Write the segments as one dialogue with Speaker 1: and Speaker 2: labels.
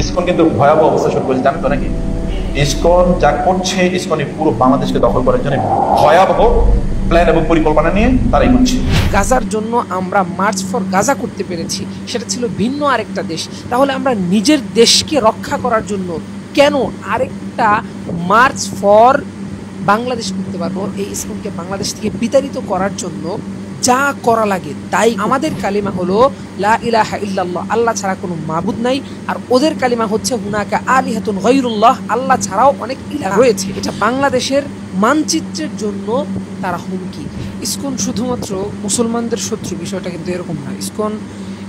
Speaker 1: ISKCON কিন্তু ভয়াবহ অবস্থা শুরু করেছে, জানেন তো নাকি? ইসকন যা করছে, ইসকনের পুরো বাংলাদেশকে দখল করার জন্য ভয়াবহ প্ল্যান এবং পরিকল্পনা নিয়ে তারাই করছে।
Speaker 2: গাজার জন্য আমরা মার্চ ফর গাজা করতে পেরেছি, সেটা ছিল ভিন্ন আরেকটা দেশ। তাহলে আমরা নিজের দেশকে রক্ষা করার জন্য কেন আরেকটা মার্চ ফর বাংলাদেশ করতে পারবো? এই ইসকনকে বাংলাদেশ থেকে বিতাড়িত করার জন্য যা করা লাগে তাই। আমাদের কালিমা হলো লা ইলাহা ইল্লাল্লাহ, আল্লাহ ছাড়া কোনো মাবুদ নাই। আর ওদের কালিমা হচ্ছে হুনাকা আলিহাতুন গায়রুল্লাহ, আল্লাহ ছাড়াও অনেক ইলাহ রয়েছে। এটা বাংলাদেশের মানচিত্রের জন্য তারা হুমকি। ইসকন শুধুমাত্র মুসলমানদের শত্রু, বিষয়টা কিন্তু এরকম না। ইসকন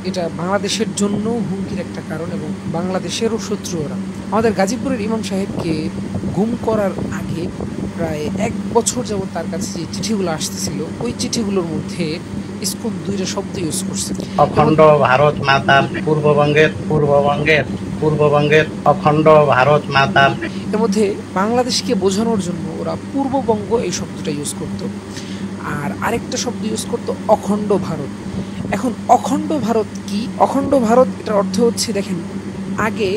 Speaker 2: এটা বাংলাদেশের জন্য হুমকির একটা কারণ এবং বাংলাদেশেরও শত্রু ওরা। আমাদের গাজীপুরের ইমাম সাহেবকে গুম করার আগে প্রায় 1 বছর যাবত তার কাছে যে চিঠিগুলো আসতেছিল, ওই চিঠিগুলোর মধ্যে ইসকন 2টা শব্দ ইউজ করছে।
Speaker 3: অখণ্ড ভারত মাতার, পূর্ববঙ্গের অখণ্ড ভারত মাতার।
Speaker 2: এর মধ্যে বাংলাদেশকে বোঝানোর জন্য ওরা পূর্ববঙ্গ এই শব্দটা ইউজ করত, আর আরেকটা শব্দ ইউজ করত অখণ্ড ভারত। এখন অখণ্ড ভারত কি? অখণ্ড ভারত এটার অর্থ হচ্ছে, দেখেন, আগে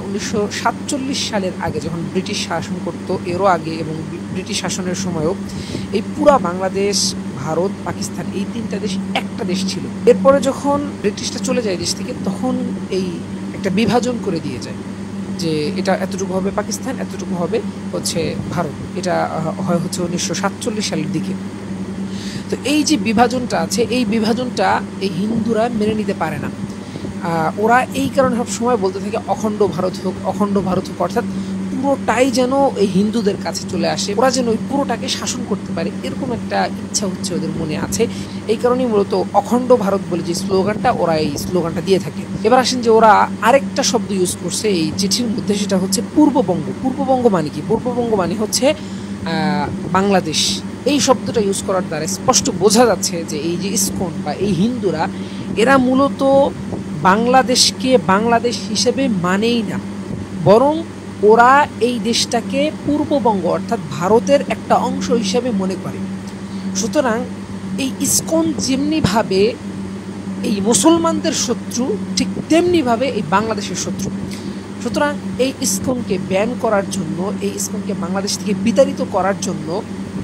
Speaker 2: 1947 সালের আগে যখন ব্রিটিশ শাসন করত, এরও আগে এবং ব্রিটিশ শাসনের সময়ও এই পুরা বাংলাদেশ, ভারত, পাকিস্তান, এই 3টা দেশ একটা দেশ ছিল। এরপরে যখন ব্রিটিশটা চলে যায় দেশ থেকে, তখন এই একটা বিভাজন করে দিয়ে যায় যে এটা এতটুকু হবে পাকিস্তান, এতটুকু হবে হচ্ছে ভারত। এটা হয় হচ্ছে 1947 সালের দিকে। তো এই যে বিভাজনটা আছে, এই বিভাজনটা এই হিন্দুরা মেনে নিতে পারে না। ওরা এই কারণে সব সময় বলতে থাকে অখণ্ড ভারত হোক, অখণ্ড ভারত হোক, অর্থাৎ পুরোটাই যেন এই হিন্দুদের কাছে চলে আসে, ওরা যেন ওই পুরোটাকে শাসন করতে পারে, এরকম একটা ইচ্ছা হচ্ছে ওদের মনে আছে। এই কারণেই মূলত অখণ্ড ভারত বলে যে স্লোগানটা, ওরা এই স্লোগানটা দিয়ে থাকে। এবার আসেন যে ওরা আরেকটা শব্দ ইউজ করছে এই চিঠির মধ্যে, সেটা হচ্ছে পূর্ববঙ্গ। পূর্ববঙ্গ মানে কি? পূর্ববঙ্গ মানে হচ্ছে বাংলাদেশ। এই শব্দটা ইউজ করার দ্বারা স্পষ্ট বোঝা যাচ্ছে যে এই যে ইসকন বা এই হিন্দুরা, এরা মূলত বাংলাদেশকে বাংলাদেশ হিসেবে মানেই না, বরং ওরা এই দেশটাকে পূর্ববঙ্গ অর্থাৎ ভারতের একটা অংশ হিসেবে মনে করে। সুতরাং এই ইসকন যেমনিভাবে এই মুসলমানদের শত্রু, ঠিক তেমনিভাবে এই বাংলাদেশের শত্রু। সুতরাং এই ইসকনকে ব্যান করার জন্য, এই ইসকনকে বাংলাদেশ থেকে বিতাড়িত করার জন্য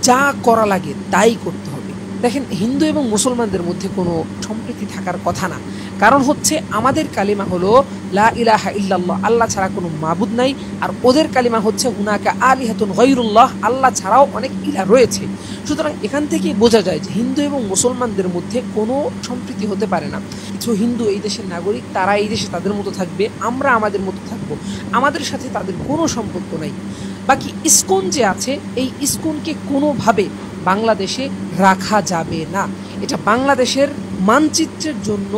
Speaker 2: যা করা লাগে তাই করতে হবে। দেখেন, হিন্দু এবং মুসলমানদের মধ্যে কোনো সম্প্রীতি থাকার কথা না। কারণ হচ্ছে আমাদের কালিমা হলো লা ইলাহা ইল্লাল্লাহ, আল্লাহ ছাড়া কোনো মাবুদ নাই। আর ওদের কালিমা হচ্ছে হুনাকা আলিহাতুন গায়রুল্লাহ, আল্লাহ ছাড়াও অনেক ইলাহ রয়েছে। সুতরাং এখান থেকে বোঝা যায় যে হিন্দু এবং মুসলমানদের মধ্যে কোনো সম্প্রীতি হতে পারে না। কিছু হিন্দু এই দেশের নাগরিক, তারা এই দেশে তাদের মতো থাকবে, আমরা আমাদের মতো থাকবো, আমাদের সাথে তাদের কোনো সম্পর্ক নাই। বাকি ইসকন যে আছে, এই ইসকনকে কোনোভাবে বাংলাদেশে রাখা যাবে না। এটা বাংলাদেশের মানচিত্রের জন্য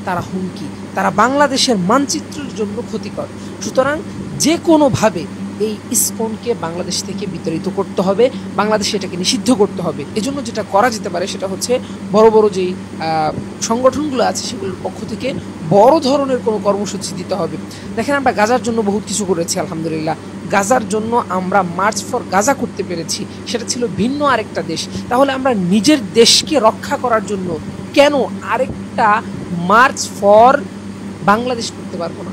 Speaker 2: তারা হুমকি, তারা বাংলাদেশের মানচিত্রের জন্য ক্ষতিকর। সুতরাং যে কোনোভাবে এই ইসকনকে বাংলাদেশ থেকে বিতাড়িত করতে হবে, বাংলাদেশে এটাকে নিষিদ্ধ করতে হবে। এজন্য যেটা করা যেতে পারে সেটা হচ্ছে বড় বড় যেই সংগঠনগুলো আছে সেগুলোর পক্ষ থেকে বড় ধরনের কোনো কর্মসূচি দিতে হবে। দেখেন, আমরা গাজার জন্য বহুত কিছু করেছি, আলহামদুলিল্লাহ। গাজার জন্য আমরা মার্চ ফর গাজা করতে পেরেছি, সেটা ছিল ভিন্ন আরেকটা দেশ। তাহলে আমরা নিজের দেশকে রক্ষা করার জন্য কেন আরেকটা মার্চ ফর বাংলাদেশ করতে পারবো না?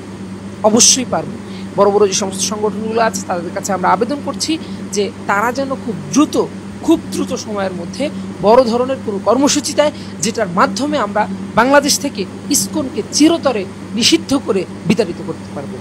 Speaker 2: অবশ্যই পারবো। বড় বড় যে সমস্ত সংগঠনগুলো আছে তাদের কাছে আমরা আবেদন করছি যে তারা যেন খুব দ্রুত সময়ের মধ্যে বড় ধরনের কোনো কর্মসূচি দেয়, যেটার মাধ্যমে আমরা বাংলাদেশ থেকে ইসকনকে চিরতরে নিষিদ্ধ করে বিতাড়িত করতে পারবো।